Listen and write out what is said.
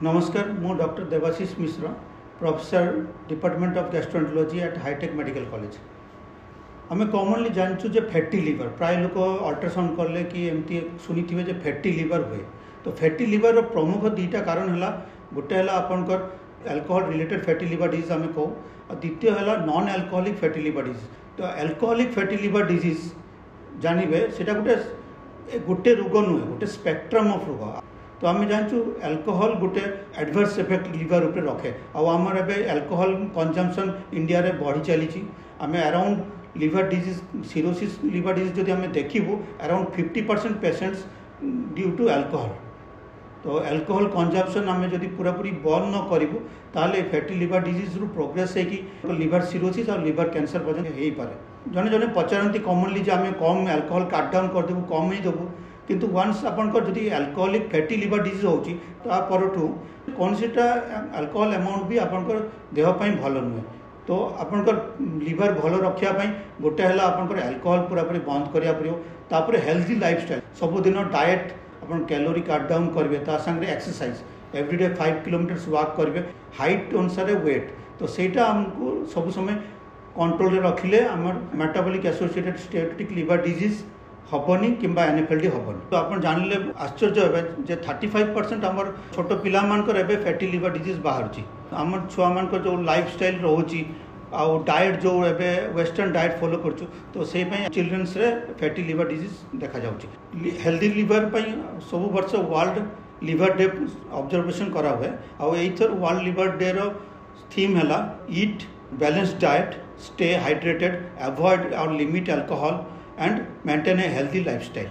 नमस्कार मु doctor Debashish Mishra professor department of gastroenterology at hi tech medical college. आम कॉमनली जानचु जे फैटी लिवर प्राय लोक अल्ट्रासाउंड कले कि एमती शुणी थे फैटी लिवर हुए। तो फैटी लिवर प्रमुख दुईटा कारण है गोटे है आपंकर alcohol related fatty liver disease आम कहूँ और द्वितीय है non alcoholic fatty liver disease. तो अल्कोहलिक फैटी लिवर डिजीज जानवे से गोटे गोटे रोग नुहे गोटे स्पेक्ट्रम ऑफ रोग। तो आम जानचु अल्कोहल गोटे एडवर्स इफेक्ट लिवर उपर रखे आमर एवं अल्कोहल कंजम्पशन इंडिया रे बढ़ी चली आम around liver disease cirrhosis liver disease जदि आम देखू around 50% patients due to alcohol. तो अल्कोहल कंजम्पशन आम जदि पूरापूरी बंद न करूँ ताले फैटी लिवर डिजीज रु प्रोग्रेस है लिवर सिरोसिस और लिवर कैंसर पर्यटन हो पारे। जने जने पचारती कॉमनली जे आम कम अल्कोहल काट डाउन करदेबू कम ही देबू किंतु वन्स आपंकर जदि अल्कोहलिक फैटी लिवर डिजीज होची तो परठू कौन सीटा अल्कोहल अमाउंट भी आपंकर देहपाई भल नुहे। तो आपंकर लिवर भल रखापी गोटे है आपंकर अल्कोहल पूरापूरी बंद करा पड़ो। हेल्थी लाइफस्टाइल सबुदिन डाएट आप कैलोरी काट डाउन करेंगे तांगे एक्सरसाइज एवरीडे 5 किलोमीटर्स वॉक करेंगे हाइट अनुसार वेट। तो सेटा आमको सब समय कंट्रोल रखिले आमर metabolic associated static liver disease हबनी कि एनएफएलडी हबनी। तो आप जानले आश्चर्य हे 35% आमर छोट पिला मानकर फैटी लिवर डिजीज बाहर आमर छुआ मान जो लाइफस्टाइल रोची आउ डाएट जो एवं वेस्टर्न डाएट फॉलो कर तो से चिल्ड्रंस रे फैटी लिवर डिजीज देखा जाउची। हेल्दी लिवर सब वर्ष वर्ल्ड लिवर डे ऑब्जर्वेशन करा हुए आउर वर्ल्ड लिवर डे रो थीम है eat balance diet stay hydrated avoid और limit alcohol and maintain a healthy lifestyle।